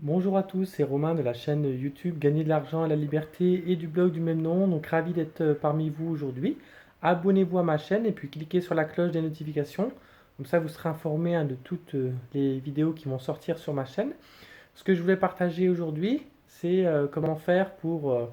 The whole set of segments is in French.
Bonjour à tous, c'est Romain de la chaîne YouTube Gagner de l'argent à la liberté et du blog du même nom. Donc ravi d'être parmi vous aujourd'hui. Abonnez-vous à ma chaîne et puis cliquez sur la cloche des notifications. Comme ça, vous serez informé de toutes les vidéos qui vont sortir sur ma chaîne. Ce que je voulais partager aujourd'hui, c'est comment faire pour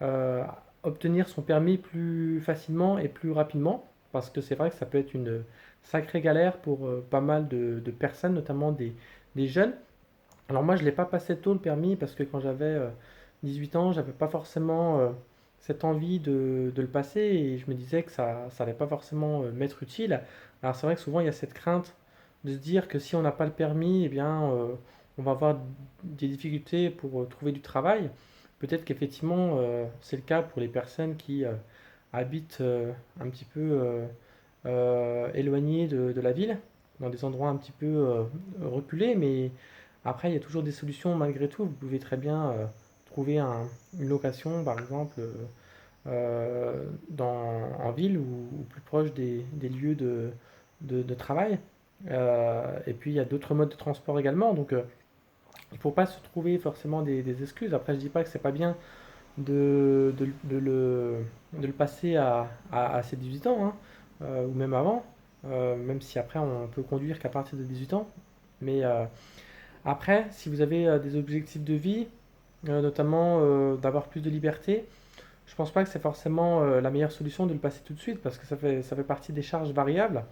euh, obtenir son permis plus facilement et plus rapidement. Parce que c'est vrai que ça peut être une sacrée galère pour pas mal de personnes, notamment des jeunes. Alors moi, je ne l'ai pas passé tôt le permis parce que quand j'avais 18 ans, j'avais pas forcément cette envie de le passer et je me disais que ça allait pas forcément m'être utile. Alors c'est vrai que souvent il y a cette crainte de se dire que si on n'a pas le permis, eh bien on va avoir des difficultés pour trouver du travail. Peut-être qu'effectivement c'est le cas pour les personnes qui habitent un petit peu éloignées de la ville, dans des endroits un petit peu reculés, mais après, il y a toujours des solutions malgré tout. Vous pouvez très bien trouver une location, par exemple, en ville ou plus proche des lieux de travail. Et puis, il y a d'autres modes de transport également. Donc, il ne faut pas se trouver forcément des excuses. Après, je ne dis pas que c'est pas bien de le passer à ses 18 ans, hein, ou même avant, même si après, on peut conduire qu'à partir de 18 ans. Mais après, si vous avez des objectifs de vie, notamment d'avoir plus de liberté, je pense pas que c'est forcément la meilleure solution de le passer tout de suite parce que ça fait partie des charges variables.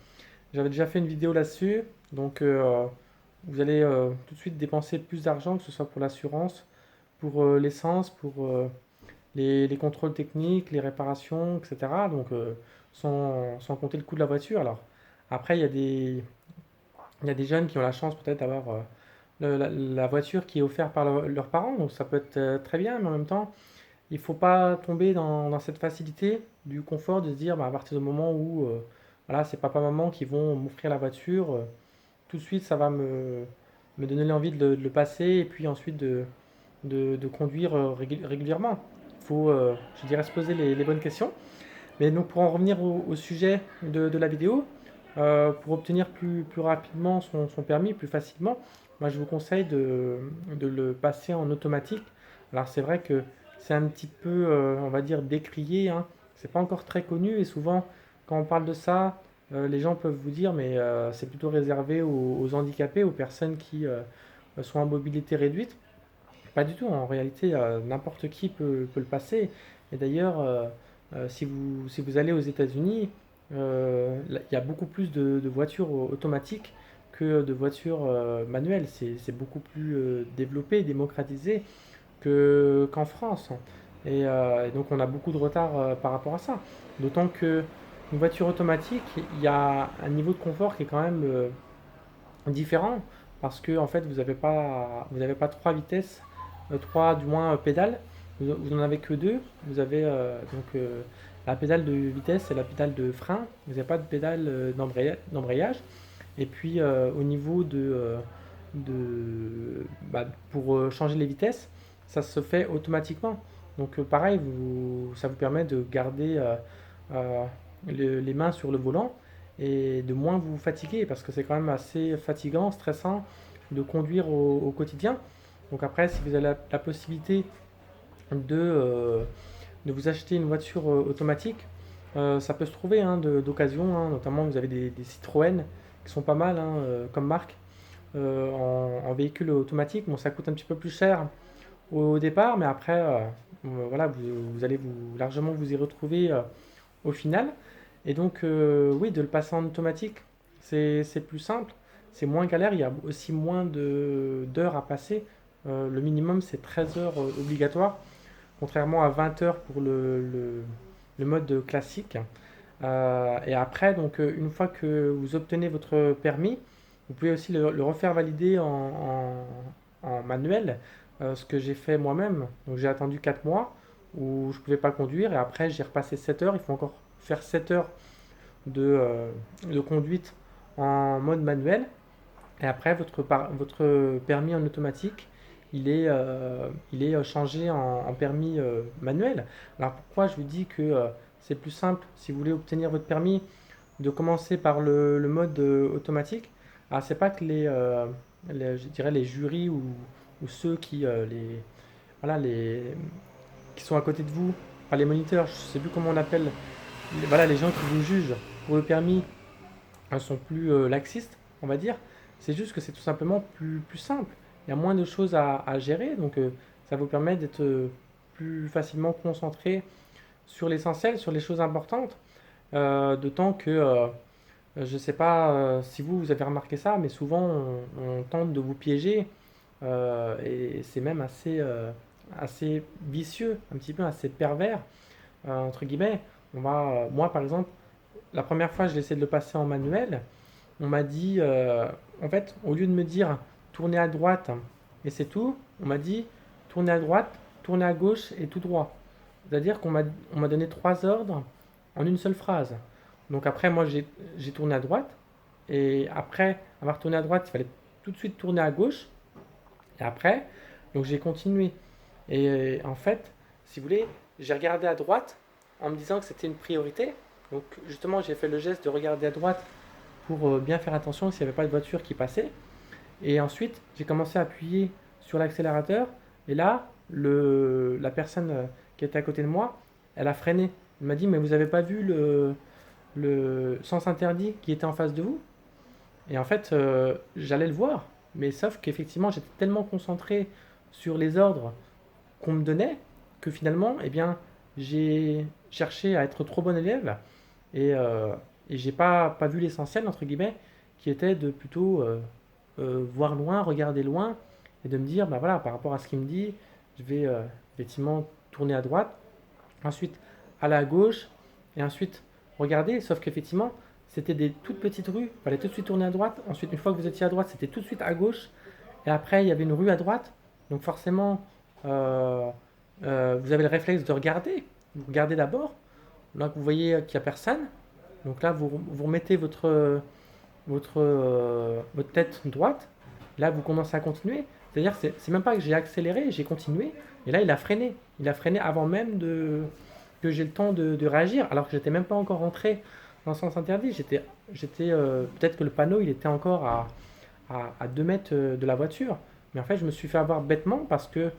J'avais déjà fait une vidéo là-dessus, donc vous allez tout de suite dépenser plus d'argent, que ce soit pour l'assurance, pour l'essence, pour les contrôles techniques, les réparations, etc. Donc sans compter le coût de la voiture. Alors après, il y a des jeunes qui ont la chance peut-être d'avoir la voiture qui est offerte par leurs parents, donc ça peut être très bien, mais en même temps, il ne faut pas tomber dans cette facilité du confort de se dire bah, à partir du moment où voilà, c'est papa-maman qui vont m'offrir la voiture, tout de suite ça va me donner l'envie de le passer et puis ensuite de conduire régulièrement. Il faut, je dirais, se poser les bonnes questions. Mais donc pour en revenir au sujet de la vidéo, pour obtenir plus rapidement son permis, plus facilement, moi je vous conseille de le passer en automatique. Alors c'est vrai que c'est un petit peu, on va dire, décrié, hein. C'est pas encore très connu et souvent quand on parle de ça, les gens peuvent vous dire mais c'est plutôt réservé aux handicapés, aux personnes qui sont à mobilité réduite. Pas du tout, en réalité, n'importe qui peut le passer. Et d'ailleurs, si vous allez aux États-Unis, il y a beaucoup plus de voitures automatiques que de voitures manuelles. C'est beaucoup plus développé, démocratisé qu'en France. Et donc on a beaucoup de retard par rapport à ça. D'autant que une voiture automatique, il y a un niveau de confort qui est quand même différent parce que en fait vous avez pas trois vitesses, trois du moins pédales, vous n'en avez que deux. Vous avez la pédale de vitesse et la pédale de frein. Vous n'avez pas de pédale d'embrayage. Et puis au niveau pour changer les vitesses, ça se fait automatiquement. Donc pareil, ça vous permet de garder euh, les mains sur le volant et de moins vous fatiguer parce que c'est quand même assez fatigant, stressant de conduire au quotidien. Donc après, si vous avez la possibilité de, euh, de vous acheter une voiture automatique, ça peut se trouver hein, d'occasion, hein. Notamment vous avez des Citroën qui sont pas mal hein, comme marque en véhicule automatique. Bon, ça coûte un petit peu plus cher au départ, mais après, voilà, vous allez largement vous y retrouver au final. Et donc, oui, de le passer en automatique, c'est plus simple, c'est moins galère, il y a aussi moins d'heures à passer. Le minimum, c'est 13 heures obligatoire, contrairement à 20 heures pour le mode classique. Et après, donc, une fois que vous obtenez votre permis, vous pouvez aussi le refaire valider en manuel, ce que j'ai fait moi-même. Donc, j'ai attendu 4 mois où je ne pouvais pas conduire et après, j'ai repassé 7 heures. Il faut encore faire 7 heures de conduite en mode manuel. Et après, votre permis en automatique, il est changé en permis manuel. Alors pourquoi je vous dis que c'est plus simple si vous voulez obtenir votre permis de commencer par le mode automatique. Alors c'est pas que je dirais les jurys ou ou ceux voilà, qui sont à côté de vous, pas les moniteurs, je sais plus comment on appelle, voilà, les gens qui vous jugent pour le permis sont plus laxistes, on va dire. C'est juste que c'est tout simplement plus simple. Il y a moins de choses à gérer, donc ça vous permet d'être plus facilement concentré sur l'essentiel, sur les choses importantes. D'autant que je ne sais pas si vous avez remarqué ça, mais souvent on tente de vous piéger et c'est même assez vicieux, un petit peu assez pervers, entre guillemets. Moi par exemple, la première fois je l'ai essayé de le passer en manuel, on m'a dit, en fait, au lieu de me dire tournez à droite et c'est tout, on m'a dit tournez à droite, tournez à gauche et tout droit. C'est-à-dire qu'on m'a donné trois ordres en une seule phrase. Donc après, moi, j'ai tourné à droite. Et après avoir tourné à droite, il fallait tout de suite tourner à gauche. Et après, donc j'ai continué. Et en fait, si vous voulez, j'ai regardé à droite en me disant que c'était une priorité. Donc justement, j'ai fait le geste de regarder à droite pour bien faire attention s'il n'y avait pas de voiture qui passait. Et ensuite, j'ai commencé à appuyer sur l'accélérateur. Et là, la personne qui était à côté de moi, elle a freiné. Elle m'a dit, mais vous n'avez pas vu le sens interdit qui était en face de vous? Et en fait, j'allais le voir. Mais sauf qu'effectivement, j'étais tellement concentré sur les ordres qu'on me donnait que finalement, eh bien, j'ai cherché à être trop bon élève et, j'ai pas vu l'essentiel, entre guillemets, qui était de plutôt voir loin, regarder loin, et de me dire, bah voilà, par rapport à ce qu'il me dit, je vais effectivement tourner à droite, ensuite aller à gauche, et ensuite regarder, sauf qu'effectivement, c'était des toutes petites rues, il fallait tout de suite tourner à droite, ensuite une fois que vous étiez à droite, c'était tout de suite à gauche, et après il y avait une rue à droite, donc forcément, euh, vous avez le réflexe de regarder, vous regardez d'abord, là vous voyez qu'il n'y a personne, donc là vous remettez votre tête droite. Là, vous commencez à continuer. C'est-à-dire, c'est même pas que j'ai accéléré, j'ai continué. Et là, il a freiné. Il a freiné avant même que j'ai le temps de réagir, alors que j'étais même pas encore rentré dans le sens interdit. Peut-être que le panneau, il était encore à 2 mètres de la voiture. Mais en fait, je me suis fait avoir bêtement parce que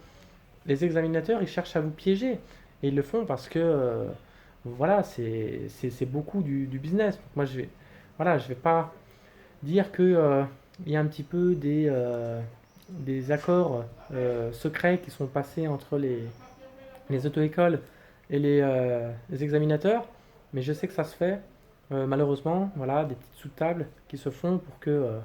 les examinateurs, ils cherchent à vous piéger. Et ils le font parce que, voilà, c'est beaucoup du business. Donc moi, voilà, je vais pas dire que il y a un petit peu des accords secrets qui sont passés entre les auto-écoles et les examinateurs, mais je sais que ça se fait, malheureusement, voilà, des petites sous-tables qui se font pour que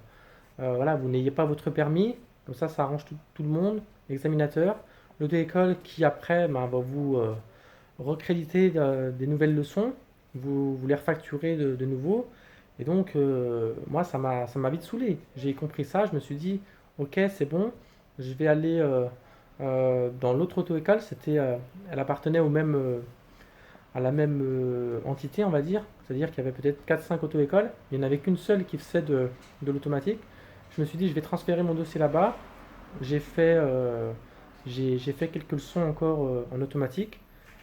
voilà, vous n'ayez pas votre permis, comme ça arrange tout le monde, l'examinateur, l'auto-école qui après ben, va vous recréditer des nouvelles leçons, vous les refacturez de nouveau, et donc, moi, ça m'a vite saoulé. J'ai compris ça, je me suis dit, ok, c'est bon, je vais aller dans l'autre auto-école. Elle appartenait à la même entité, on va dire. C'est-à-dire qu'il y avait peut-être quatre cinq auto-écoles. Il n'y en avait qu'une seule qui faisait de l'automatique. Je me suis dit, je vais transférer mon dossier là-bas. J'ai fait, euh, j'ai fait quelques leçons encore en automatique.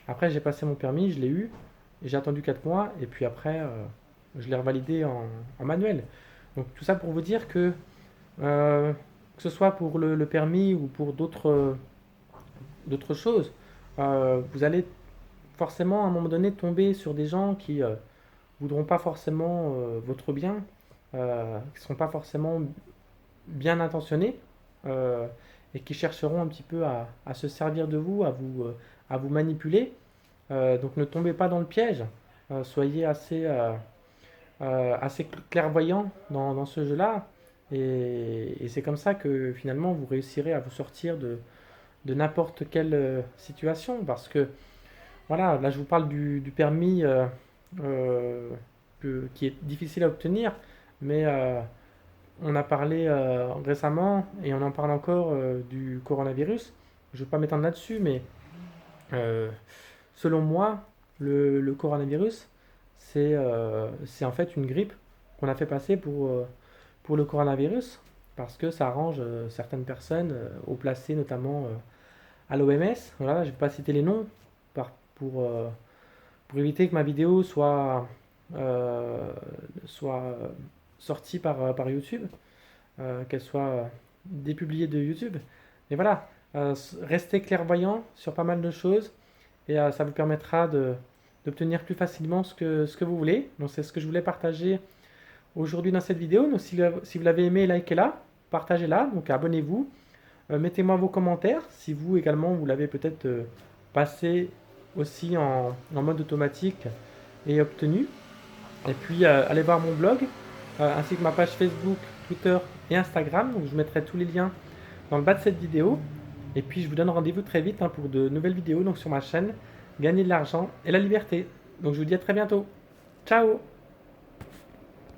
Après, j'ai passé mon permis, je l'ai eu. Et j'ai attendu 4 mois. Et puis après, je l'ai revalidé en manuel. Donc tout ça pour vous dire euh, que ce soit pour le permis ou pour d'autres choses, vous allez forcément à un moment donné tomber sur des gens qui voudront pas forcément votre bien, qui ne seront pas forcément bien intentionnés et qui chercheront un petit peu à se servir de vous, à vous manipuler. Donc ne tombez pas dans le piège. Soyez assez clairvoyant dans ce jeu-là. Et c'est comme ça que finalement vous réussirez à vous sortir de n'importe quelle situation. Parce que voilà, là je vous parle du permis euh, qui est difficile à obtenir, mais on a parlé récemment et on en parle encore du coronavirus. Je ne vais pas m'étendre là-dessus, mais euh, selon moi, le coronavirus, c'est en fait une grippe qu'on a fait passer pour le coronavirus parce que ça arrange certaines personnes haut placées, notamment à l'OMS. Voilà, je ne vais pas citer les noms pour éviter que ma vidéo soit sortie par YouTube, qu'elle soit dépubliée de YouTube. Et voilà, restez clairvoyant sur pas mal de choses et ça vous permettra d'obtenir plus facilement ce que vous voulez. Donc c'est ce que je voulais partager aujourd'hui dans cette vidéo. Donc si vous l'avez aimé, likez-la, partagez-la, donc abonnez-vous. Mettez-moi vos commentaires si vous également vous l'avez peut-être passé aussi en mode automatique et obtenu. Et puis allez voir mon blog ainsi que ma page Facebook, Twitter et Instagram. Donc je mettrai tous les liens dans le bas de cette vidéo. Et puis je vous donne rendez-vous très vite pour de nouvelles vidéos donc sur ma chaîne Gagner de l'argent et la liberté. Donc je vous dis à très bientôt. Ciao!